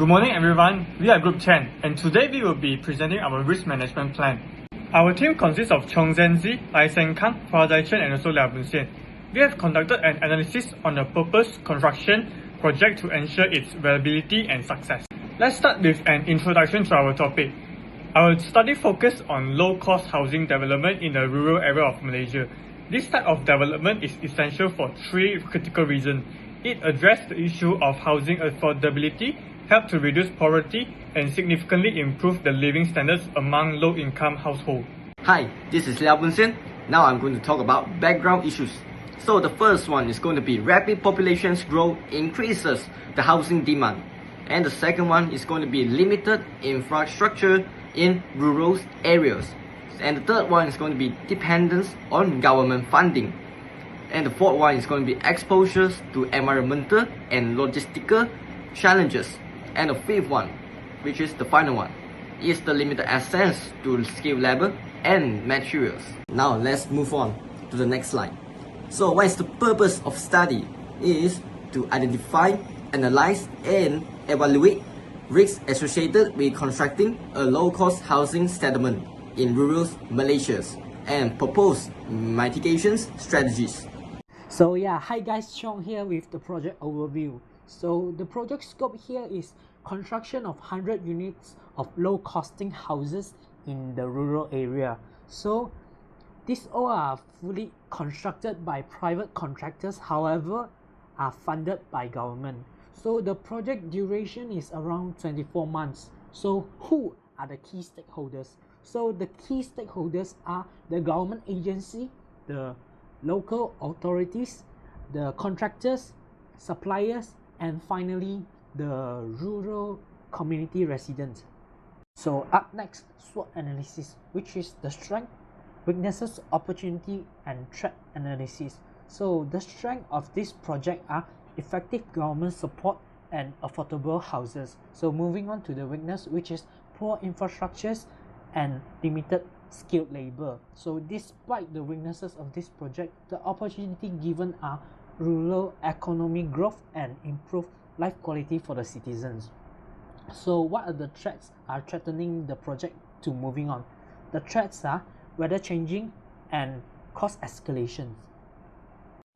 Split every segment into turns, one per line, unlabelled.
Good morning everyone, we are Group 10 and today we will be presenting our risk management plan. Our team consists of Chong Zhenzi, Lai Sen Kang, Hua Zai Chen and also Liao Bunxian. We have conducted an analysis on the purpose construction project to ensure its viability and success. Let's start with an introduction to our topic. Our study focused on low-cost housing development in the rural area of Malaysia. This type of development is essential for three critical reasons. It addressed the issue of housing affordability, helped to reduce poverty, and significantly improve the living standards among low-income households.
Hi, this is Liao Bunxian. Now I'm going to talk about background issues. So the first one is going to be rapid population growth increases the housing demand. And the second one is going to be limited infrastructure in rural areas. And the third one is going to be dependence on government funding. And the fourth one is going to be exposures to environmental and logistical challenges. And the fifth one, which is the final one, is the limited access to skilled labor and materials. Now let's move on to the next slide. So what is the purpose of study? Is to identify, analyze and evaluate risks associated with constructing a low-cost housing settlement in rural Malaysia and propose mitigation strategies.
So yeah, hi guys, Chong here with the project overview. So the project scope here is construction of 100 units of low-costing houses in the rural area. So these all are fully constructed by private contractors, however are funded by government. So the project duration is around 24 months. So who are the key stakeholders? So the key stakeholders are the government agency, the local authorities, the contractors, suppliers, and finally the rural community residents. So up next, SWOT analysis, which is the strength, weaknesses, opportunity and threat analysis. So the strength of this project are effective government support and affordable houses. So moving on to the weakness, which is poor infrastructures and limited skilled labor. So despite the weaknesses of this project, the opportunity given are rural economic growth and improved life quality for the citizens. So what are the threats are threatening the project to moving on? The threats are weather changing and cost escalation.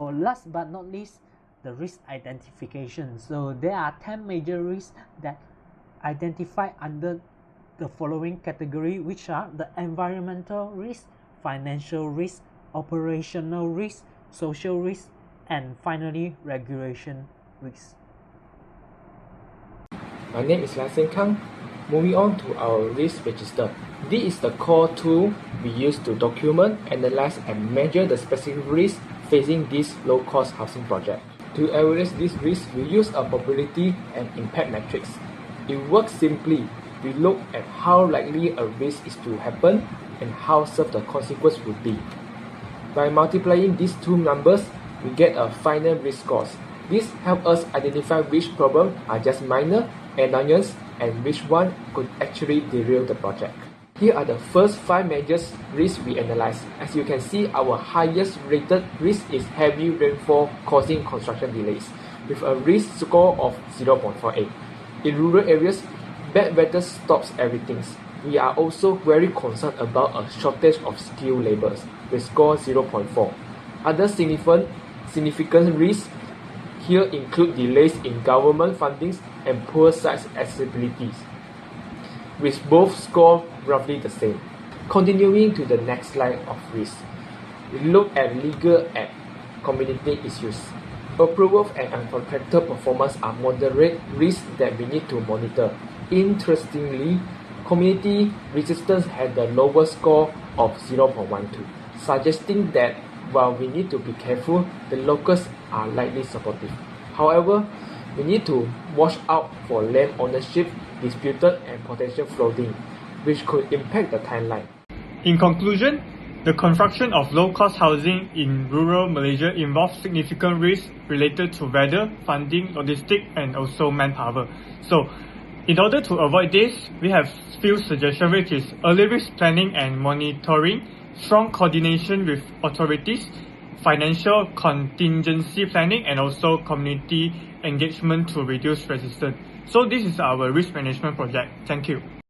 So last but not least, the risk identification. So there are 10 major risks that identify under the following category, which are the environmental risk, financial risk, operational risk, social risk, and finally regulation risk.
My name is Lai Sen Kang. Moving on to our risk register. This is the core tool we use to document, analyze and measure the specific risks facing this low-cost housing project. To evaluate this risk, we use a probability and impact matrix. It works simply. We look at how likely a risk is to happen and how severe the consequence would be. By multiplying these two numbers, we get a final risk score. This helps us identify which problems are just minor annoyance and which one could actually derail the project. Here are the first 5 major risks we analyze. As you can see, our highest rated risk is heavy rainfall causing construction delays, with a risk score of 0.48. In rural areas, bad weather stops everything. We are also very concerned about a shortage of skilled labourers, with score 0.4. Other significant risks here include delays in government fundings and poor site accessibility, which both score roughly the same. Continuing to the next slide of risk, we look at legal and community issues. Approval and uncontracted performance are moderate risks that we need to monitor. Interestingly, community resistance had the lowest score of 0.12, suggesting that while we need to be careful, the locals are likely supportive. However, we need to watch out for land ownership disputed and potential flooding, which could impact the timeline.
In conclusion, the construction of low-cost housing in rural Malaysia involves significant risks related to weather, funding, logistics, and also manpower. So, in order to avoid this, we have few suggestions, which is early risk planning and monitoring, strong coordination with authorities, financial contingency planning, and also community engagement to reduce resistance. So this is our risk management project. Thank you.